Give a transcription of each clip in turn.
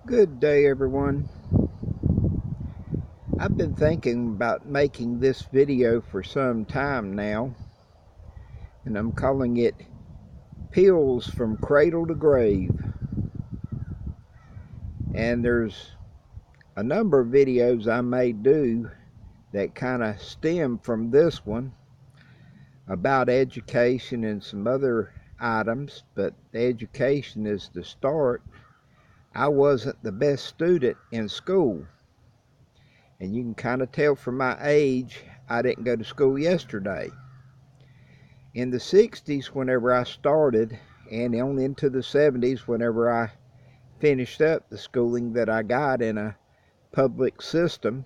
Good day, everyone. I've been thinking about making this video for some time now, and I'm calling it Pills from Cradle to Grave. And there's a number of videos I may do that kind of stem from this one about education and some other items, but the education is the start. I wasn't the best student in school. And you can kind of tell from my age, I didn't go to school yesterday. In the 60s, whenever I started, and on into the 70s, whenever I finished up the schooling that I got in a public system,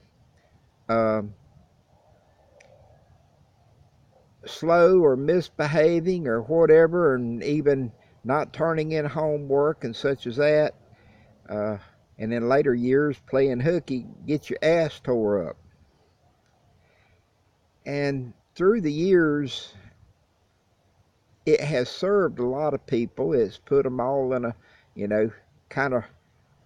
slow or misbehaving or whatever, and even not turning in homework and such as that, and in later years playing hooky, get your ass tore up. And through the years, it has served a lot of people. It's put them all in a, kind of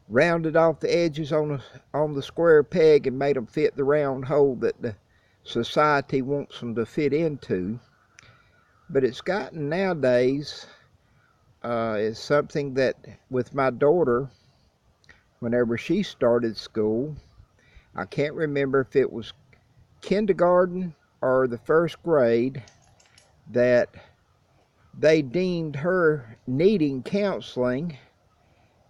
rounded off the edges on the square peg and made them fit the round hole that the society wants them to fit into. But it's gotten nowadays, it's something that with my daughter, whenever she started school, I can't remember if it was kindergarten or the first grade, that they deemed her needing counseling,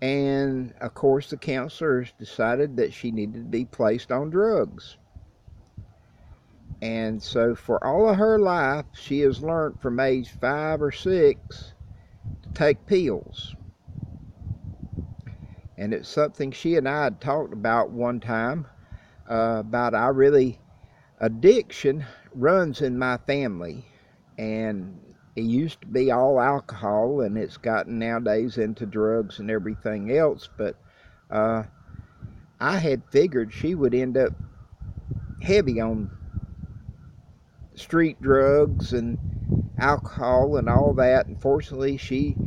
and of course the counselors decided that she needed to be placed on drugs. And so for all of her life, she has learned from age 5 or 6 to take pills. And it's something she and I had talked about one time, about addiction runs in my family, and it used to be all alcohol, and it's gotten nowadays into drugs and everything else. But I had figured she would end up heavy on street drugs and alcohol and all that. Unfortunately, she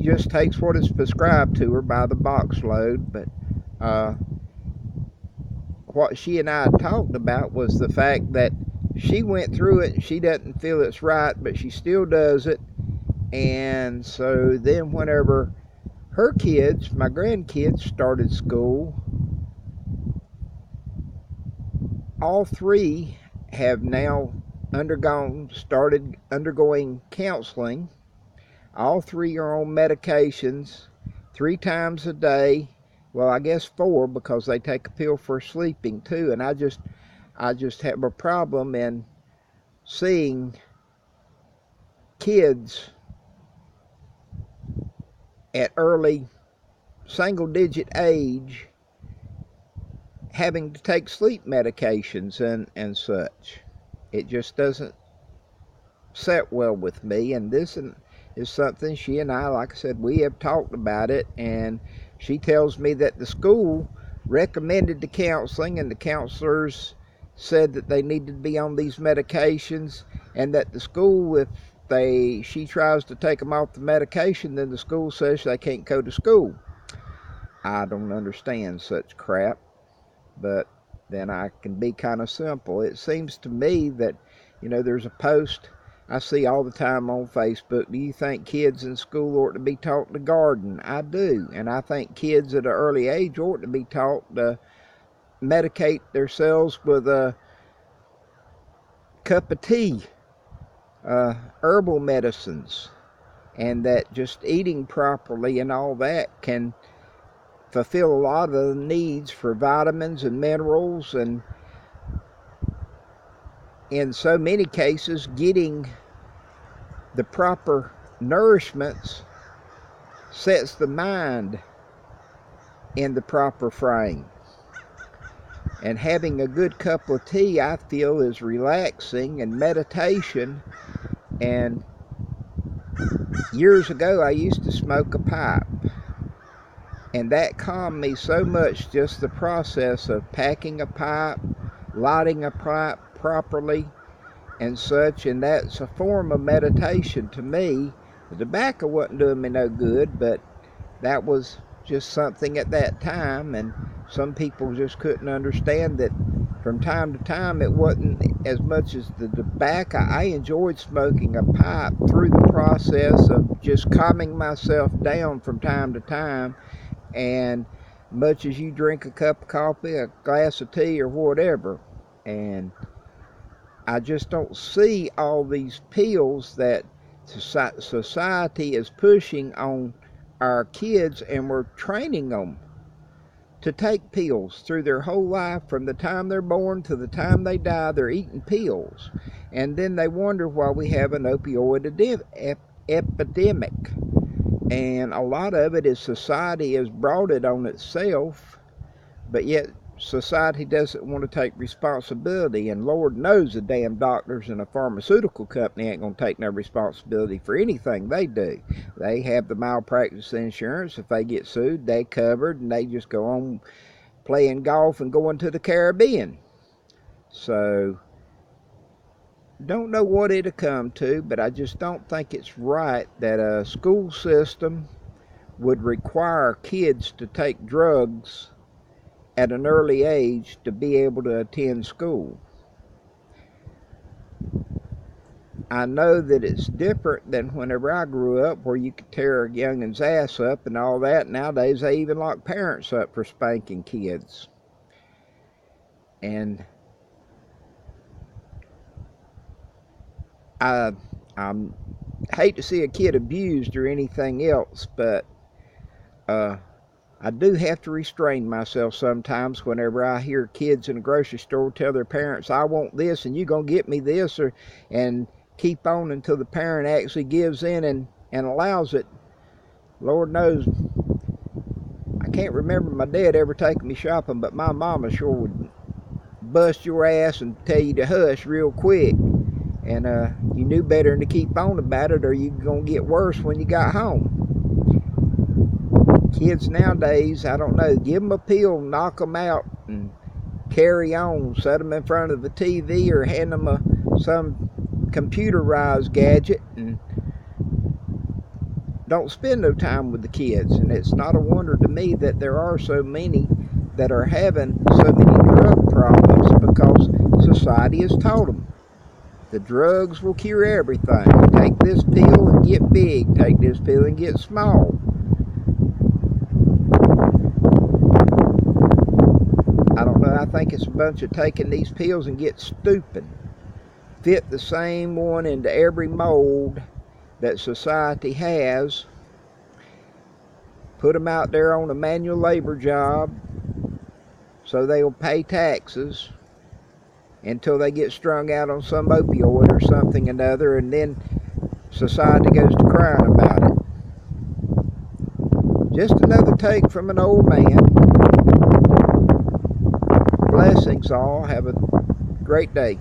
just takes what is prescribed to her by the box load. But what she and I talked about was the fact that she went through it and she doesn't feel it's right, but she still does it. And so then whenever her kids, my grandkids, started school, all three have now started undergoing counseling. All three are on medications 3 times a day. Well, I guess 4, because they take a pill for sleeping too. And I just have a problem in seeing kids at early single-digit age having to take sleep medications and such. It just doesn't set well with me. And this is something she and I, like I said, we have talked about it. And she tells me that the school recommended the counseling, and the counselors said that they needed to be on these medications, and that the school, if she tries to take them off the medication, then the school says they can't go to school. I don't understand such crap, but then I can be kind of simple. It seems to me that, there's a post I see all the time on Facebook. Do you think kids in school ought to be taught to garden? I do. And I think kids at an early age ought to be taught to medicate themselves with a cup of tea, herbal medicines, and that just eating properly and all that can fulfill a lot of the needs for vitamins and minerals, and in so many cases getting the proper nourishments sets the mind in the proper frame. And having a good cup of tea, I feel, is relaxing and meditation. And years ago I used to smoke a pipe, and that calmed me so much, just the process of packing a pipe, lighting a pipe properly and such. And that's a form of meditation to me. The tobacco wasn't doing me no good, but that was just something at that time, and some people just couldn't understand that from time to time it wasn't as much as the tobacco. I enjoyed smoking a pipe through the process of just calming myself down from time to time, and much as you drink a cup of coffee, a glass of tea, or whatever. And I just don't see all these pills that society is pushing on our kids, and we're training them to take pills through their whole life. From the time they're born to the time they die, they're eating pills. And then they wonder why we have an opioid epidemic. And a lot of it is society has brought it on itself, but yet society doesn't want to take responsibility. And Lord knows the damn doctors and a pharmaceutical company ain't going to take no responsibility for anything they do. They have the malpractice insurance. If they get sued, they covered, and they just go on playing golf and going to the Caribbean. So don't know what it'll come to, but I just don't think it's right that a school system would require kids to take drugs at an early age to be able to attend school. I know that it's different than whenever I grew up, where you could tear a youngin's ass up and all that. Nowadays they even lock parents up for spanking kids. And I hate to see a kid abused or anything else, but I do have to restrain myself sometimes whenever I hear kids in a grocery store tell their parents, I want this and you're going to get me this, and keep on until the parent actually gives in and allows it. Lord knows, I can't remember my dad ever taking me shopping, but my mama sure would bust your ass and tell you to hush real quick. And you knew better than to keep on about it, or you're going to get worse when you got home. Kids nowadays, I don't know, give them a pill, knock them out, and carry on. Set them in front of the TV or hand them some computerized gadget, and don't spend no time with the kids. And it's not a wonder to me that there are so many that are having so many drug problems, because society has told them the drugs will cure everything. Take this pill and get big. Take this pill and get small. I don't know, I think it's a bunch of taking these pills and get stupid. Fit the same one into every mold that society has. Put them out there on a manual labor job so they'll pay taxes until they get strung out on some opioid or something another, and then society goes to crying about it. Just another take from an old man. Blessings all. Have a great day.